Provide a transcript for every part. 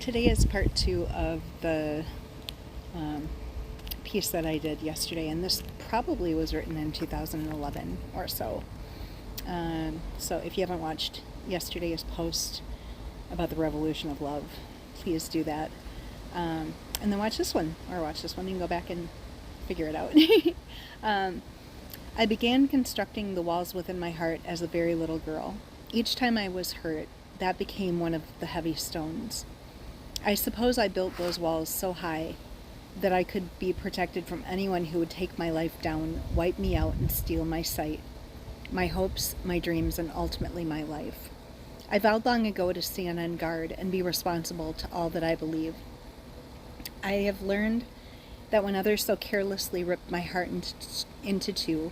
Today is part 2 of the um, piece that I did yesterday, and this probably was written in 2011 or so. So if you haven't watched yesterday's post about the revolution of love, please do that. And then watch this one. You can go back and figure it out. I began constructing the walls within my heart as a very little girl. Each time I was hurt, that became one of the heavy stones. I suppose I built those walls so high that I could be protected from anyone who would take my life down, wipe me out, and steal my sight, my hopes, my dreams, and ultimately my life. I vowed long ago to stand on guard and be responsible to all that I believe. I have learned that when others so carelessly ripped my heart into two,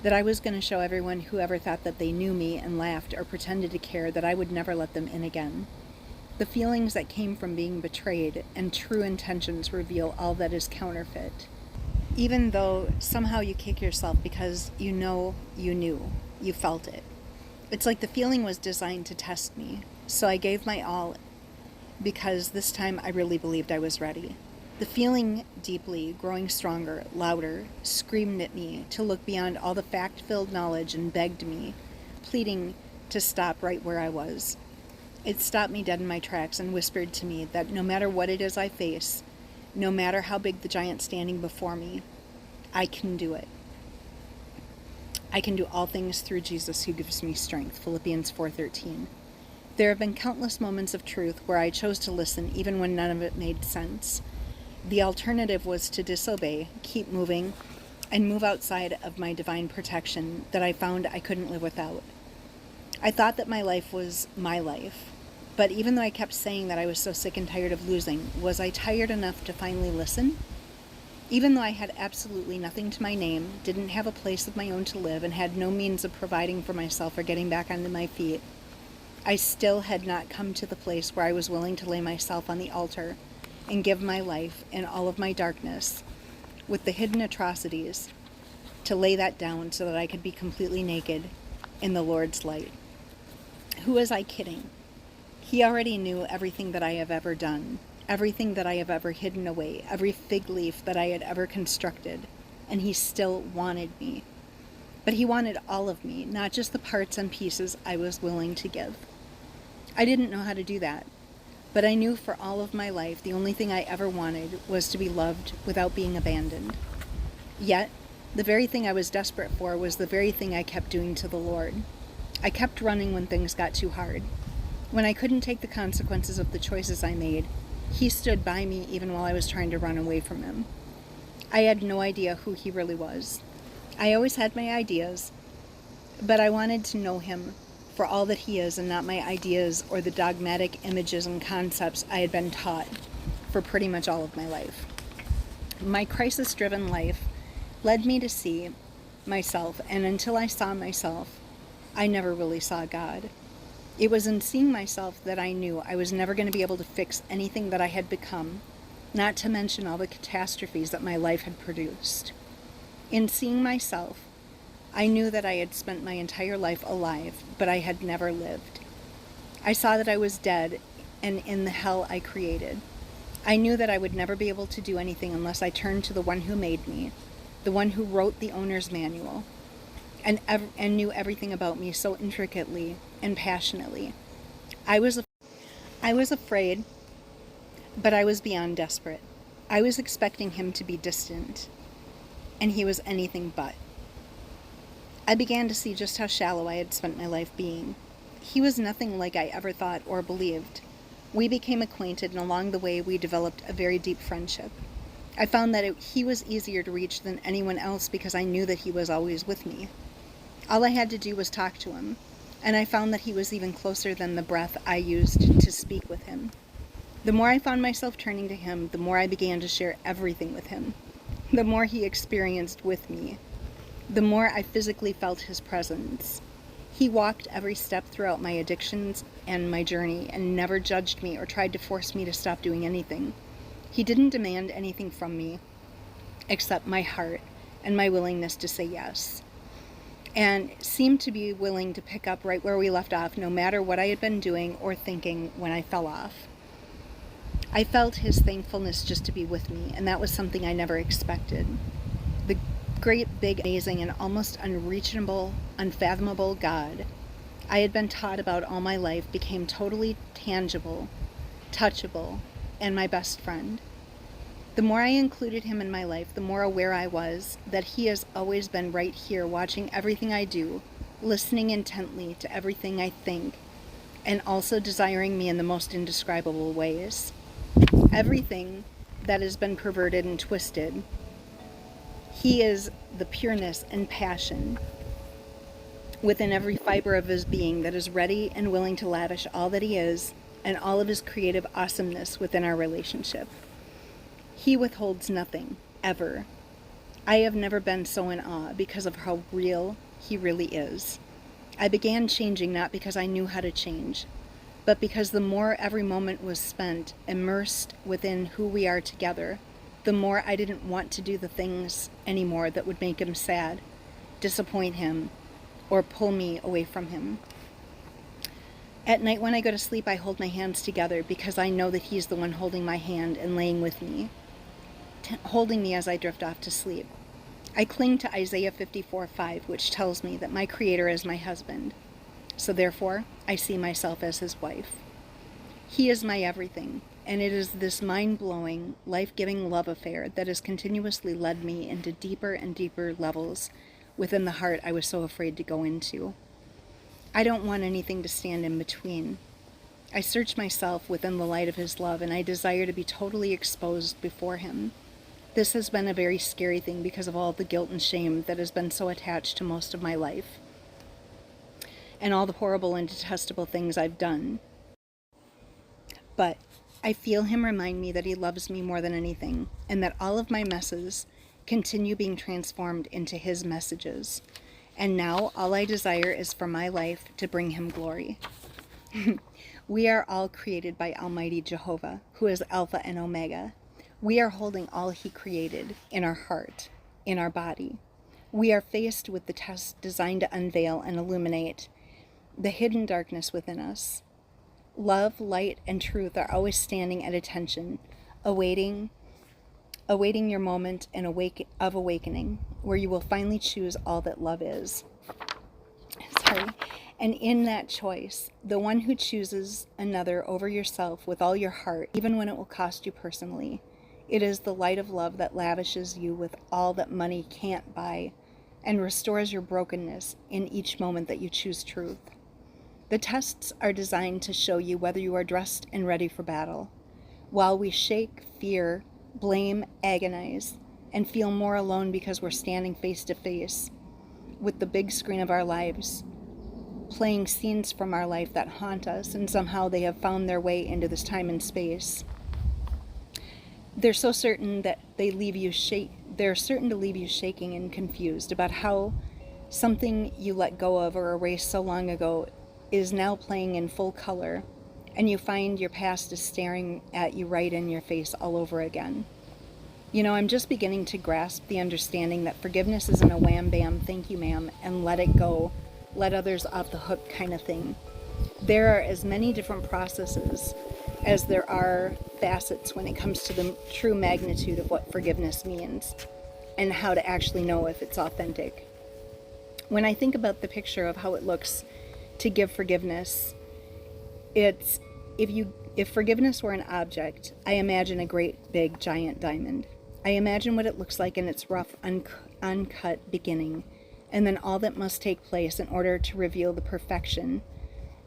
that I was going to show everyone who ever thought that they knew me and laughed or pretended to care that I would never let them in again. The feelings that came from being betrayed and true intentions reveal all that is counterfeit. Even though somehow you kick yourself because you know you knew, you felt it. It's like the feeling was designed to test me, so I gave my all because this time I really believed I was ready. The feeling deeply, growing stronger, louder, screamed at me to look beyond all the fact-filled knowledge and begged me, pleading to stop right where I was. It stopped me dead in my tracks and whispered to me that no matter what it is I face, no matter how big the giant standing before me, I can do it. I can do all things through Jesus who gives me strength, Philippians 4:13. There have been countless moments of truth where I chose to listen even when none of it made sense. The alternative was to disobey, keep moving, and move outside of my divine protection that I found I couldn't live without. I thought that my life was my life, but even though I kept saying that I was so sick and tired of losing, was I tired enough to finally listen? Even though I had absolutely nothing to my name, didn't have a place of my own to live, and had no means of providing for myself or getting back onto my feet, I still had not come to the place where I was willing to lay myself on the altar and give my life and all of my darkness, with the hidden atrocities, to lay that down so that I could be completely naked in the Lord's light. Who was I kidding? He already knew everything that I have ever done, everything that I have ever hidden away, every fig leaf that I had ever constructed, and he still wanted me. But he wanted all of me, not just the parts and pieces I was willing to give. I didn't know how to do that, but I knew for all of my life the only thing I ever wanted was to be loved without being abandoned. Yet, the very thing I was desperate for was the very thing I kept doing to the Lord. I kept running when things got too hard. When I couldn't take the consequences of the choices I made, he stood by me even while I was trying to run away from him. I had no idea who he really was. I always had my ideas, but I wanted to know him for all that he is and not my ideas or the dogmatic images and concepts I had been taught for pretty much all of my life. My crisis-driven life led me to see myself, and until I saw myself, I never really saw God. It was in seeing myself that I knew I was never going to be able to fix anything that I had become, not to mention all the catastrophes that my life had produced. In seeing myself, I knew that I had spent my entire life alive, but I had never lived. I saw that I was dead and in the hell I created. I knew that I would never be able to do anything unless I turned to the one who made me, the one who wrote the owner's manual, and knew everything about me so intricately and passionately. I was afraid, but I was beyond desperate. I was expecting him to be distant, and he was anything but. I began to see just how shallow I had spent my life being. He was nothing like I ever thought or believed. We became acquainted, and along the way we developed a very deep friendship. I found that he was easier to reach than anyone else because I knew that he was always with me. All I had to do was talk to him, and I found that he was even closer than the breath I used to speak with him. The more I found myself turning to him, the more I began to share everything with him. The more he experienced with me, the more I physically felt his presence. He walked every step throughout my addictions and my journey and never judged me or tried to force me to stop doing anything. He didn't demand anything from me except my heart and my willingness to say yes, and seemed to be willing to pick up right where we left off, no matter what I had been doing or thinking when I fell off. I felt his thankfulness just to be with me, and that was something I never expected. The great, big, amazing, and almost unreachable, unfathomable God I had been taught about all my life became totally tangible, touchable, and my best friend. The more I included him in my life, the more aware I was that he has always been right here watching everything I do, listening intently to everything I think, and also desiring me in the most indescribable ways. Everything that has been perverted and twisted, he is the pureness and passion within every fiber of his being that is ready and willing to lavish all that he is and all of his creative awesomeness within our relationship. He withholds nothing, ever. I have never been so in awe because of how real he really is. I began changing not because I knew how to change, but because the more every moment was spent immersed within who we are together, the more I didn't want to do the things anymore that would make him sad, disappoint him, or pull me away from him. At night when I go to sleep, I hold my hands together because I know that he's the one holding my hand and laying with me, holding me as I drift off to sleep. I cling to Isaiah 54:5, which tells me that my Creator is my husband. So therefore, I see myself as his wife. He is my everything, and it is this mind-blowing, life-giving love affair that has continuously led me into deeper and deeper levels within the heart I was so afraid to go into. I don't want anything to stand in between. I search myself within the light of his love, and I desire to be totally exposed before him. This has been a very scary thing because of all the guilt and shame that has been so attached to most of my life, and all the horrible and detestable things I've done. But I feel him remind me that he loves me more than anything, and that all of my messes continue being transformed into his messages. And now all I desire is for my life to bring him glory. We are all created by Almighty Jehovah, who is Alpha and Omega. We are holding all he created in our heart, in our body. We are faced with the test designed to unveil and illuminate the hidden darkness within us. Love, light, and truth are always standing at attention, awaiting your moment of awakening, where you will finally choose all that love is. And in that choice, the one who chooses another over yourself with all your heart, even when it will cost you personally, it is the light of love that lavishes you with all that money can't buy and restores your brokenness in each moment that you choose truth. The tests are designed to show you whether you are dressed and ready for battle. While we shake, fear, blame, agonize, and feel more alone because we're standing face to face with the big screen of our lives, playing scenes from our life that haunt us, and somehow they have found their way into this time and space. They're so certain that they're certain to leave you shaking and confused about how something you let go of or erased so long ago is now playing in full color, and you find your past is staring at you right in your face all over again. You know, I'm just beginning to grasp the understanding that forgiveness isn't a wham bam, thank you ma'am, and let it go, let others off the hook kind of thing. There are as many different processes as there are facets when it comes to the true magnitude of what forgiveness means and how to actually know if it's authentic. When I think about the picture of how it looks to give forgiveness, it's if forgiveness were an object, I imagine a great big giant diamond. I imagine what it looks like in its rough, uncut beginning, and then all that must take place in order to reveal the perfection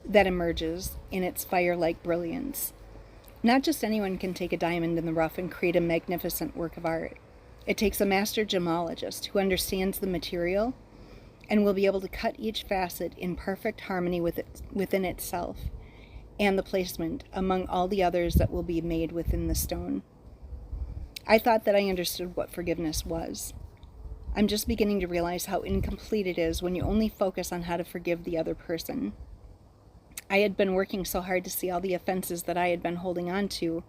that emerges in its fire-like brilliance. Not just anyone can take a diamond in the rough and create a magnificent work of art. It takes a master gemologist who understands the material and will be able to cut each facet in perfect harmony within itself and the placement among all the others that will be made within the stone. I thought that I understood what forgiveness was. I'm just beginning to realize how incomplete it is when you only focus on how to forgive the other person. I had been working so hard to see all the offenses that I had been holding on to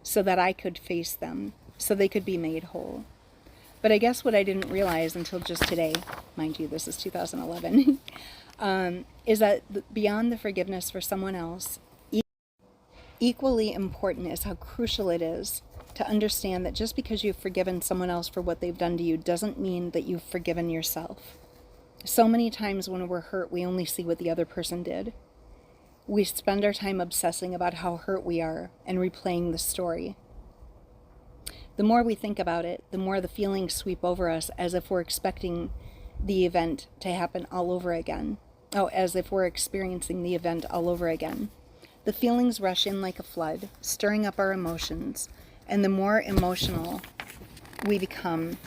so that I could face them, so they could be made whole. But I guess what I didn't realize until just today, mind you, this is 2011, is that beyond the forgiveness for someone else, Equally important is how crucial it is to understand that just because you've forgiven someone else for what they've done to you doesn't mean that you've forgiven yourself. So many times when we're hurt, we only see what the other person did. We spend our time obsessing about how hurt we are and replaying the story. The more we think about it, the more the feelings sweep over us as if we're expecting the event to happen all over again. Oh, as if we're experiencing the event all over again. The feelings rush in like a flood, stirring up our emotions, and the more emotional we become,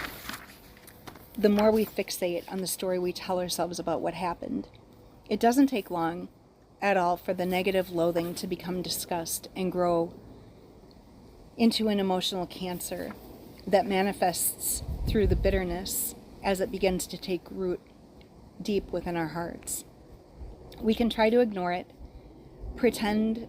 the more we fixate on the story we tell ourselves about what happened. It doesn't take long at all for the negative loathing to become disgust and grow into an emotional cancer that manifests through the bitterness as it begins to take root deep within our hearts. We can try to ignore it, pretend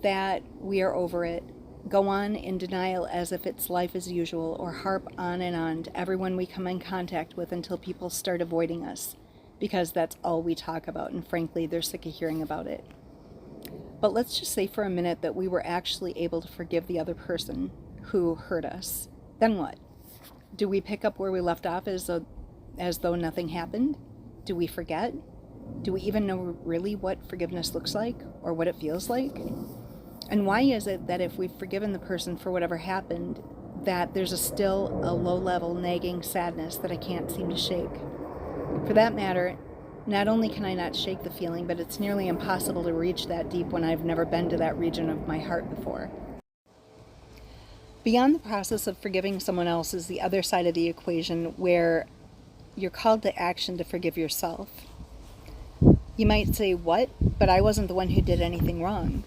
that we are over it, go on in denial as if it's life as usual, or harp on and on to everyone we come in contact with until people start avoiding us, because that's all we talk about, and frankly, they're sick of hearing about it. But let's just say for a minute that we were actually able to forgive the other person who hurt us. Then what? Do we pick up where we left off as though nothing happened? Do we forget? Do we even know really what forgiveness looks like or what it feels like? And why is it that if we've forgiven the person for whatever happened, that there's still a low-level nagging sadness that I can't seem to shake? For that matter, not only can I not shake the feeling, but it's nearly impossible to reach that deep when I've never been to that region of my heart before. Beyond the process of forgiving someone else is the other side of the equation, where you're called to action to forgive yourself. You might say, what? But I wasn't the one who did anything wrong.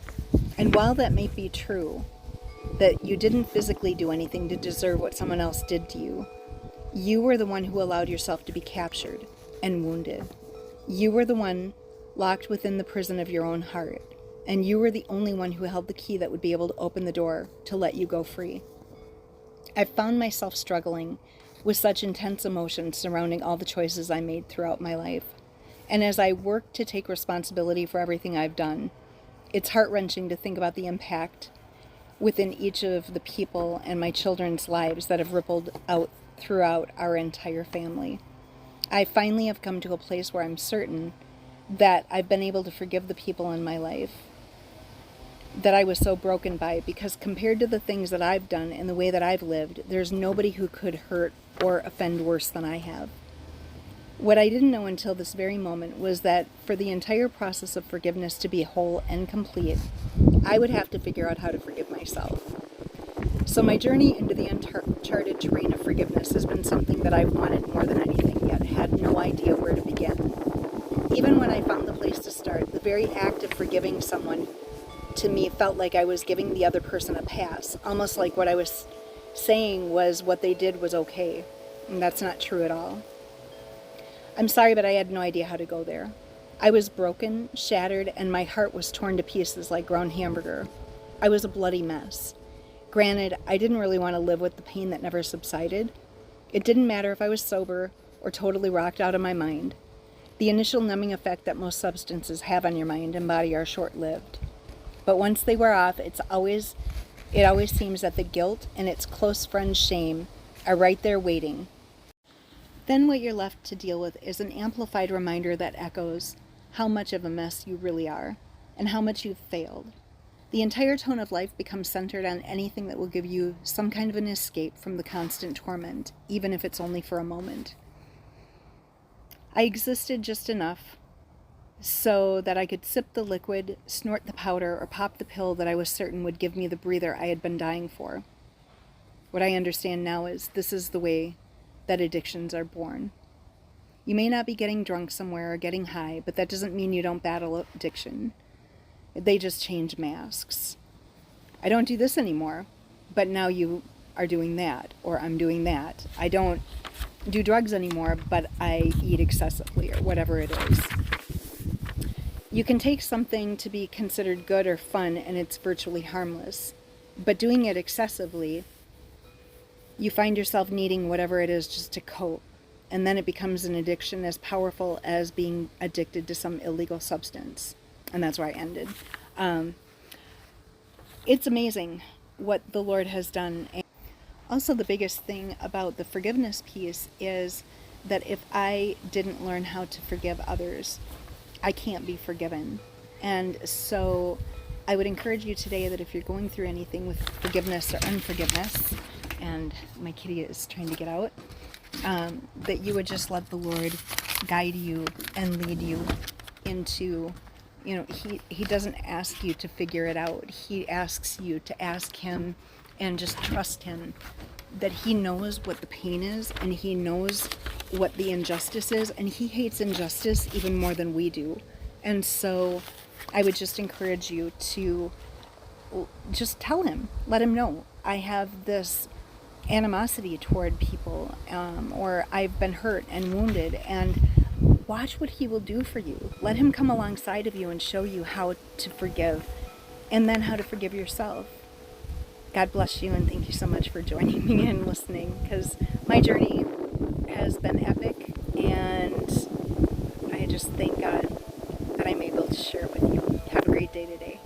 And while that may be true, that you didn't physically do anything to deserve what someone else did to you, you were the one who allowed yourself to be captured and wounded. You were the one locked within the prison of your own heart, and you were the only one who held the key that would be able to open the door to let you go free. I've found myself struggling with such intense emotions surrounding all the choices I made throughout my life. And as I work to take responsibility for everything I've done, it's heart-wrenching to think about the impact within each of the people and my children's lives that have rippled out throughout our entire family. I finally have come to a place where I'm certain that I've been able to forgive the people in my life that I was so broken by, because compared to the things that I've done and the way that I've lived, there's nobody who could hurt or offend worse than I have. What I didn't know until this very moment was that for the entire process of forgiveness to be whole and complete, I would have to figure out how to forgive myself. So my journey into the uncharted terrain of forgiveness has been something that I've wanted more than anything, yet had no idea where to begin. Even when I found the place to start, the very act of forgiving someone to me felt like I was giving the other person a pass, almost like what I was saying was what they did was okay, and that's not true at all. I'm sorry, but I had no idea how to go there. I was broken, shattered, and my heart was torn to pieces like ground hamburger. I was a bloody mess. Granted, I didn't really want to live with the pain that never subsided. It didn't matter if I was sober or totally rocked out of my mind. The initial numbing effect that most substances have on your mind and body are short-lived. But once they wear off, it always seems that the guilt and its close friend shame are right there waiting. Then what you're left to deal with is an amplified reminder that echoes how much of a mess you really are and how much you've failed. The entire tone of life becomes centered on anything that will give you some kind of an escape from the constant torment, even if it's only for a moment. I existed just enough so that I could sip the liquid, snort the powder, or pop the pill that I was certain would give me the breather I had been dying for. What I understand now is this is the way that addictions are born. You may not be getting drunk somewhere or getting high, but that doesn't mean you don't battle addiction. They just change masks. I don't do this anymore, but now you are doing that, or I'm doing that. I don't do drugs anymore, but I eat excessively, or whatever it is. You can take something to be considered good or fun, and it's virtually harmless. But doing it excessively, you find yourself needing whatever it is just to cope. And then it becomes an addiction as powerful as being addicted to some illegal substance. And that's where I ended. It's amazing what the Lord has done. And also, the biggest thing about the forgiveness piece is that if I didn't learn how to forgive others, I can't be forgiven. And so I would encourage you today that if you're going through anything with forgiveness or unforgiveness, and my kitty is trying to get out, that you would just let the Lord guide you and lead you into, he doesn't ask you to figure it out. He asks you to ask him and just trust him that he knows what the pain is, and he knows what the injustice is, and he hates injustice even more than we do. And so I would just encourage you to just tell him, let him know, I have this animosity toward people, or I've been hurt and wounded, and watch what he will do for you. Let him come alongside of you and show you how to forgive, and then how to forgive yourself. God bless you, and thank you so much for joining me and listening, because my journey has been epic, and I just thank God that I'm able to share it with you. Have a great day today.